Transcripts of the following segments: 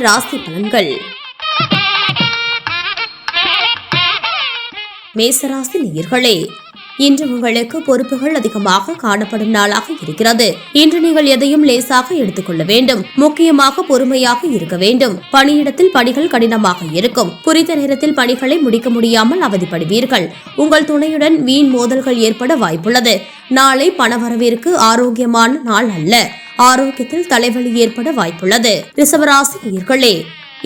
ராசி பலன்கள். மேசராசி நேயர்களே, இன்று உங்களுக்கு பொறுப்புகள் அதிகமாக காணப்படும் நாளாக இருக்கிறது. இன்று நீங்கள் எதையும் லேசாக எடுத்துக்கொள்ள வேண்டும். முக்கியமாக பொறுமையாக இருக்க வேண்டும். பணியிடத்தில் பணிகள் கடினமாக இருக்கும். குறித்த நேரத்தில் பணிகளை முடிக்க முடியாமல் அவதிப்படுவீர்கள். உங்கள் துணையுடன் வீண் மோதல்கள் ஏற்பட வாய்ப்புள்ளது. நாளை பணவரவிற்கு ஆரோக்கியமான நாள் அல்ல. ஆரோக்கியத்தில் தலைவலி ஏற்பட வாய்ப்புள்ளது. ரிஷபராசி நேயர்களே,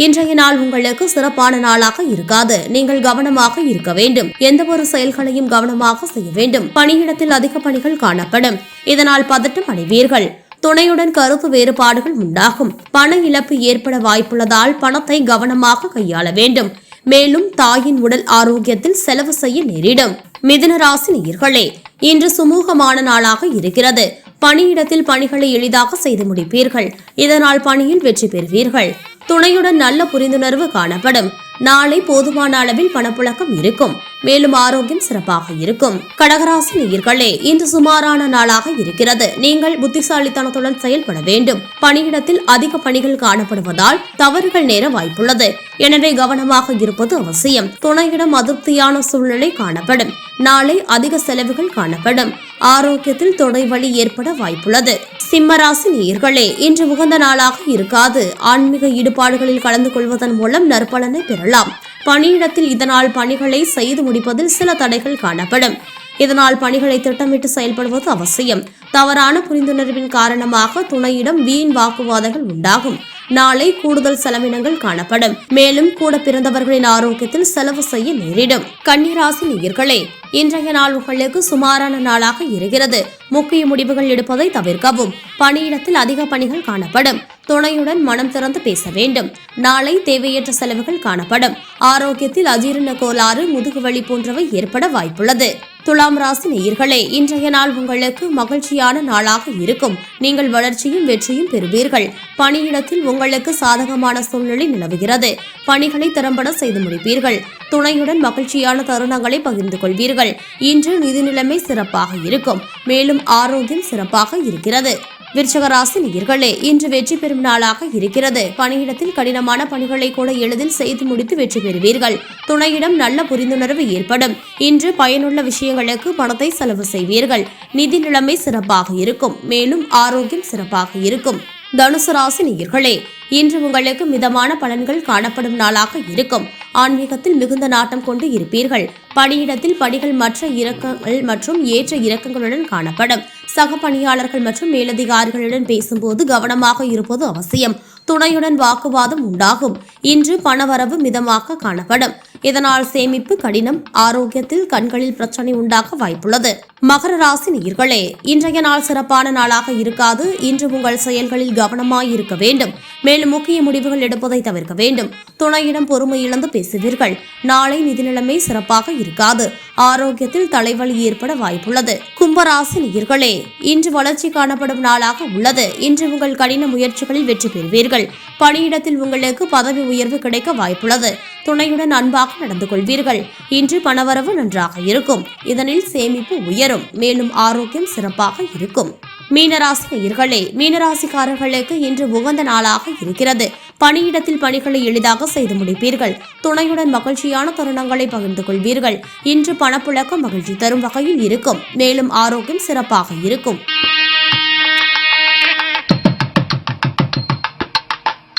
இன்றைய நாள் உங்களுக்கு சிறப்பான நாளாக இருக்காது. நீங்கள் கவனமாக இருக்க வேண்டும். எந்த ஒரு செயல்களையும் கவனமாக செய்ய வேண்டும். பணியிடத்தில் அதிக பணிகள் காணப்படும். இதனால் பதட்டம் அடைவீர்கள். துணையுடன் கருத்து வேறுபாடுகள் உண்டாகும். பண இழப்பு ஏற்பட வாய்ப்புள்ளதால் பணத்தை கவனமாக கையாள வேண்டும். மேலும் தாயின் உடல் ஆரோக்கியத்தில் செலவு செய்ய நேரிடும். மிதுன ராசி நேயர்களே, இன்று சுமூகமான நாளாக இருக்கிறது. பணியிடத்தில் பணிகளை எளிதாக செய்து முடிப்பீர்கள். இதனால் பணியில் வெற்றி பெறுவீர்கள். துணையுடன் நல்ல புரிந்துணர்வு காணப்படும். நாளை போதுமான அளவில் பணப்புழக்கம் இருக்கும். மேலும் ஆரோக்கியம் சிறப்பாக இருக்கும். கடகராசி நேயர்களே, இன்று சுமாரான நாளாக இருக்கிறது. நீங்கள் புத்திசாலித்தனத்துடன் செயல்பட வேண்டும். பணியிடத்தில் அதிக பணிகள் காணப்படுவதால் தவறுகள் நேர வாய்ப்புள்ளது. எனவே கவனமாக இருப்பது அவசியம். துணையிடம் அதிருப்தியான சூழ்நிலை காணப்படும். நாளை அதிக செலவுகள் காணப்படும். ஆரோக்கியத்தில் தொடைவலி ஏற்பட வாய்ப்புள்ளது. சிம்மராசி நேயர்களே, இன்று உகந்த நாளாக இருக்காது. ஆன்மீக ஈடுபாடுகளில் கலந்து கொள்வதன் மூலம் நற்பலனை பெறலாம். பணியிடத்தில் இதனால் பணிகளை செய்து முடிப்பதில் சில தடைகள் காணப்படும். இதனால் பணிகளை திட்டமிட்டு செயல்படுவது அவசியம். தவறான புரிந்துணர்வின் காரணமாக துணையிடம் வீண் வாக்குவாதங்கள் உண்டாகும். நாளை கூடுதல் செலவினங்கள் காணப்படும். மேலும் கூட பிறந்தவர்களின் ஆரோக்கியத்தில் செலவு செய்ய நேரிடும். கன்னிராசி நேயர்களே, இன்றைய நாள் உங்களுக்கு சுமாரான நாளாக இருக்கிறது. முக்கிய முடிவுகள் எடுப்பதை தவிர்க்கவும். பணியிடத்தில் அதிக பணிகள் காணப்படும். துணையுடன் மனம் திறந்து பேச வேண்டும். நாளை தேவையற்ற செலவுகள் காணப்படும். ஆரோக்கியத்தில் அஜீரண கோளாறு, முதுகுவலி போன்றவை ஏற்பட வாய்ப்புள்ளது. துலாம் ராசி நேயர்களே, இன்றைய நாள் உங்களுக்கு மகிழ்ச்சியான நாளாக இருக்கும். நீங்கள் வளர்ச்சியும் வெற்றியும் பெறுவீர்கள். பணியிடத்தில் உங்களுக்கு சாதகமான சூழ்நிலை நிலவுகிறது. பணிகளை திறம்பட செய்து முடிப்பீர்கள். துணையுடன் மகிழ்ச்சியான தருணங்களை பகிர்ந்து கொள்வீர்கள். இன்று நிதி நிலைமை சிறப்பாக இருக்கும். மேலும் ஆரோக்கியம் சிறப்பாக இருக்கிறது. விருச்சிக ராசி நேயர்களே, இன்று வெற்றி பெறும் நாளாக இருக்கிறது. பணியிடத்தில் கடினமான பணிகளை கூட எளிதில் செய்து முடித்து வெற்றி பெறுவீர்கள். துணையிடம் நல்ல புரிந்துணர்வு ஏற்படும். இன்று பயனுள்ள விஷயங்களுக்கு பணத்தை செலவு செய்வீர்கள். நிதி நிலைமை சிறப்பாக இருக்கும். மேலும் ஆரோக்கியம் சிறப்பாக இருக்கும். தனுசு ராசி நேயர்களே, இன்று உங்களுக்கு மிதமான பலன்கள் காணப்படும் நாளாக இருக்கும். ஆன்மீகத்தில் மிகுந்த நாட்டம் கொண்டு இருப்பீர்கள். பணியிடத்தில் பணிகள் மற்ற இறக்கங்கள் மற்றும் ஏற்ற இறக்கங்களுடன் காணப்படும். சக பணியாளர்கள் மற்றும் மேலதிகாரிகளுடன் பேசும்போது கவனமாக இருப்பது அவசியம். துணையுடன் வாக்குவாதம் உண்டாகும். இன்று பணவரவு மிதமாக காணப்படும். இதனால் சேமிப்பு கடினம். ஆரோக்கியத்தில் கண்களில் பிரச்சனை உண்டாக வாய்ப்புள்ளது. மகர ராசி நேயர்களே, இன்றைய நாள் சிறப்பான நாளாக இருக்காது. இன்று உங்கள் செயல்களில் கவனமாய் இருக்க வேண்டும். மேலும் முக்கிய முடிவுகள் எடுப்பதை தவிர்க்க வேண்டும். துணையிடம் பொறுமை இழந்து பேசுவீர்கள். நாளை நிதி நிலைமை சிறப்பாக இருக்காது. ஆரோக்கியத்தில் தலைவலி ஏற்பட வாய்ப்புள்ளது. கும்பராசி நேயர்களே, இன்று வளர்ச்சி காணப்படும் நாளாக உள்ளது. இன்று உங்கள் கடின முயற்சிகளில் வெற்றி பெறுவீர்கள். பணியிடத்தில் உங்களுக்கு பதவி உயர்வு கிடைக்க வாய்ப்புள்ளது. துணையுடன் அன்பாக நடந்து கொள்வீர்கள். இன்று பணவரவு நன்றாக இருக்கும். இதனில் சேமிப்பு உயரும். மேலும் ஆரோக்கியம் சிறப்பாக இருக்கும். மீனராசி நேயர்களே, மீனராசிக்காரர்களுக்கு இன்று உகந்த நாளாக இருக்கிறது. பணியிடத்தில் பணிகளை எளிதாக செய்து முடிப்பீர்கள். துணையுடன் மகிழ்ச்சியான தருணங்களை பகிர்ந்து கொள்வீர்கள். இன்று பணப்புழக்கம் மகிழ்ச்சி தரும் வகையில் இருக்கும். மேலும் ஆரோக்கியம் சிறப்பாக இருக்கும்.